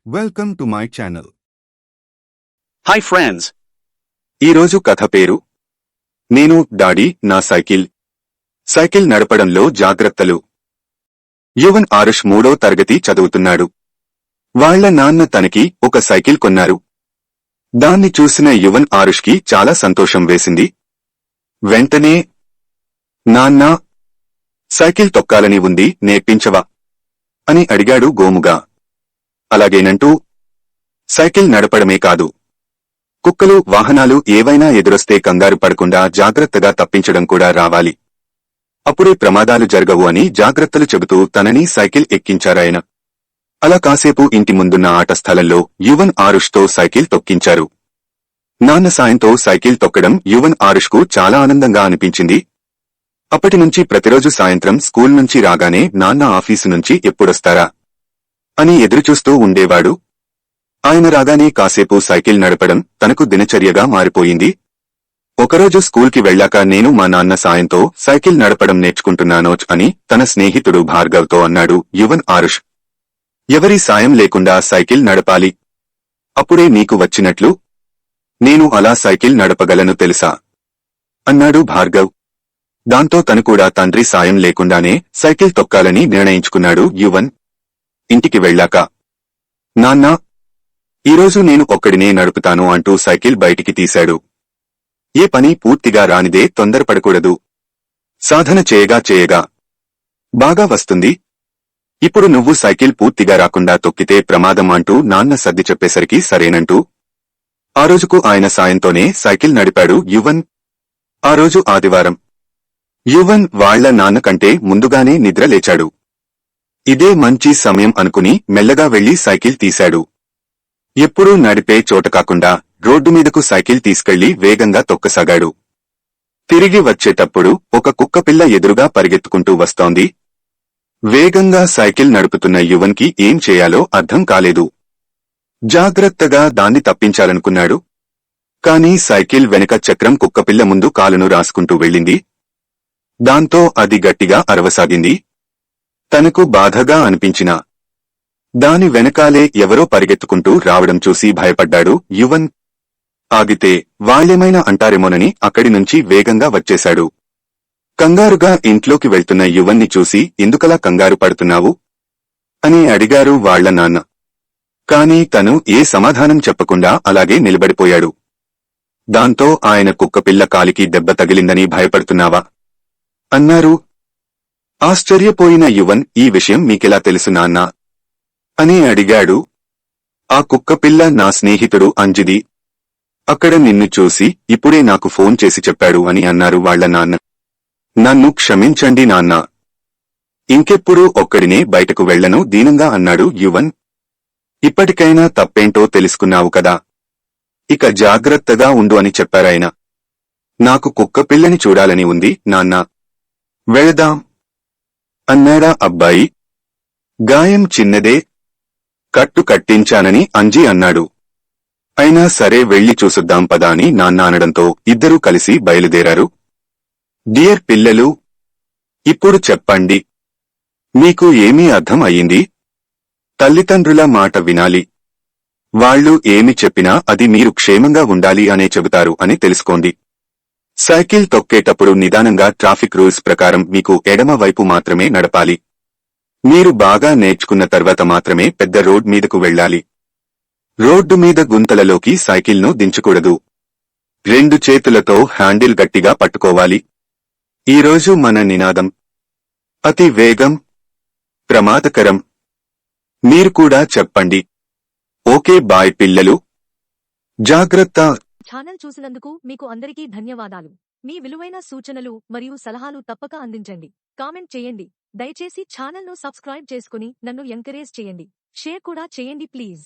Welcome to my channel. Hi friends, ఈరోజు కథ పేరు నేను డాడీ నా సైకిల్ నడపడంలో జాగ్రత్తలు. యువన్ ఆరుష్ 3వ తరగతి చదువుతున్నాడు. వాళ్ల నాన్న తనకి ఒక సైకిల్ కొన్నారు. దాన్ని చూసిన యువన్ ఆరుష్కి చాలా సంతోషం వేసింది. వెంటనే నాన్నా, సైకిల్ తొక్కాలని ఉంది, నేర్పించవా అని అడిగాడు గోముగా. అలాగేనంటూ సైకిల్ నడపడమే కాదు, కుక్కలు వాహనాలు ఏవైనా ఎదురొస్తే కంగారు పడకుండా జాగ్రత్తగా తప్పించడం కూడా రావాలి. అప్పుడే ప్రమాదాలు జరగవు అని జాగ్రత్తలు చెబుతూ తనని సైకిల్ ఎక్కించారాయన. అలా కాసేపు ఇంటి ముందున్న ఆట స్థలంలో యువన్ ఆరుష్తో సైకిల్ తొక్కించారు. నాన్న సాయంతో సైకిల్ తొక్కడం యువన్ ఆరుష్కు చాలా ఆనందంగా అనిపించింది. అప్పటినుంచి ప్రతిరోజు సాయంత్రం స్కూల్ నుంచి రాగానే నాన్న ఆఫీసు నుంచి ఎప్పుడొస్తారా అని ఎదురుచూస్తూ ఉండేవాడు. ఆయన రాగానే కాసేపు సైకిల్ నడపడం తనకు దినచర్యగా మారిపోయింది. ఒకరోజు స్కూల్కి వెళ్లాక నేను మా నాన్న సాయంతో సైకిల్ నడపడం నేర్చుకుంటున్నానోచ్ అని తన స్నేహితుడు భార్గవ్తో అన్నాడు యువన్ ఆరుష్. ఎవరి సాయం లేకుండా సైకిల్ నడపాలి, అప్పుడే నీకు వచ్చినట్లు. నేను అలా సైకిల్ నడపగలను తెలుసా అన్నాడు భార్గవ్. దాంతో తను కూడా తండ్రి సాయం లేకుండానే సైకిల్ తొక్కాలని నిర్ణయించుకున్నాడు యువన్. ఇంటికి వెళ్లాక నాన్నా, ఈరోజు నేను ఒక్కడినే నడుపుతాను అంటూ సైకిల్ బయటికి తీశాడు. ఏ పని పూర్తిగా రానిదే తొందరపడకూడదు. సాధన చేయగా బాగా వస్తుంది. ఇప్పుడు నువ్వు సైకిల్ పూర్తిగా రాకుండా తొక్కితే ప్రమాదం అంటూ నాన్న సర్ది చెప్పేసరికి సరేనంటూ ఆ రోజుకు ఆయన సాయంతోనే సైకిల్ నడిపాడు యువన్. ఆ రోజు ఆదివారం. యువన్ వాళ్ల నాన్న కంటే ముందుగానే నిద్ర లేచాడు. ఇదే మంచి సమయం అనుకుని మెల్లగా వెళ్లి సైకిల్ తీశాడు. ఎప్పుడూ నడిపే చోట కాకుండా రోడ్డు మీదకు సైకిల్ తీసుకెళ్లి వేగంగా తొక్కసాగాడు. తిరిగి వచ్చేటప్పుడు ఒక కుక్కపిల్ల ఎదురుగా పరిగెత్తుకుంటూ వస్తోంది. వేగంగా సైకిల్ నడుపుతున్న యువన్కి ఏం చేయాలో అర్థం కాలేదు. జాగ్రత్తగా దాన్ని తప్పించాలనుకున్నాడు. కాని సైకిల్ వెనక చక్రం కుక్కపిల్ల ముందు కాలును రాసుకుంటూ వెళ్ళింది. దాంతో అది గట్టిగా అరవసాగింది. తనకు బాధగా అనిపించినా దాని వెనకాలే ఎవరో పరిగెత్తుకుంటూ రావడం చూసి భయపడ్డాడు యువన్. ఆగితే వాళ్ళేమైనా అంటారేమోనని అక్కడి నుంచి వేగంగా వచ్చేశాడు. కంగారుగా ఇంట్లోకి వెళ్తున్న యువన్ని చూసి ఎందుకలా కంగారు పడుతున్నావు అని అడిగారు వాళ్ల నాన్న. కాని తను ఏ సమాధానం చెప్పకుండా అలాగే నిలబడిపోయాడు. దాంతో ఆయన కుక్కపిల్ల కాలికి దెబ్బ తగిలిందని భయపడుతున్నావా అన్నారు. ఆశ్చర్యపోయిన యువన్ ఈ విషయం మీకెలా తెలుసు నాన్నా అని అడిగాడు. ఆ కుక్కపిల్ల నా స్నేహితుడు అంజిది. అక్కడ నిన్ను చూసి ఇప్పుడే నాకు ఫోన్ చేసి చెప్పాడు అని అన్నారు వాళ్ల నాన్న. నన్ను క్షమించండి నాన్నా, ఇంకెప్పుడూ ఒక్కడినే బయటకు వెళ్లను దీనంగా అన్నాడు యువన్. ఇప్పటికైనా తప్పేంటో తెలుసుకున్నావు కదా, ఇక జాగ్రత్తగా ఉండు అని చెప్పారాయన. నాకు కుక్కపిల్లని చూడాలని ఉంది నాన్నా, వెళదాం అన్నాడా అబ్బాయి. గాయం చిన్నదే, కట్టు కట్టించానని అంజీ అన్నాడు. అయినా సరే వెళ్లి చూసుద్దాం పదా అని నాన్న అనడంతో ఇద్దరూ కలిసి బయలుదేరారు. డియర్ పిల్లలు, ఇప్పుడు చెప్పండి, మీకు ఏమీ అర్థం అయ్యింది? తల్లిదండ్రుల మాట వినాలి. వాళ్లు ఏమి చెప్పినా అది మీరు క్షేమంగా ఉండాలి అనే చెబుతారు అని తెలుసుకోండి. సైకిల్ తొక్కేటప్పుడు నిదానంగా ట్రాఫిక్ రూల్స్ ప్రకారం మీకు ఎడమ వైపు మాత్రమే నడపాలి. మీరు బాగా నేర్చుకున్న తర్వాత మాత్రమే పెద్ద రోడ్ మీదకు వెళ్లాలి. రోడ్డు మీద గుంతలలోకి సైకిల్ను దించకూడదు. 2 చేతులతో హ్యాండిల్ గట్టిగా పట్టుకోవాలి. ఈరోజు మన నినాదం అతి వేగం ప్రమాదకరం. మీరు కూడా చెప్పండి. ఓకే బాయ్ పిల్లలు, జాగ్రత్త. ఛానల్ చూసినందుకు మీకు అందరికీ ధన్యవాదాలు. మీ విలువైన సూచనలు మరియు సలహాలు తప్పక అందించండి. కామెంట్ చేయండి. దయచేసి ఛానల్ను సబ్స్క్రైబ్ చేసుకుని నన్ను ఎంకరేజ్ చేయండి. షేర్ కూడా చేయండి ప్లీజ్.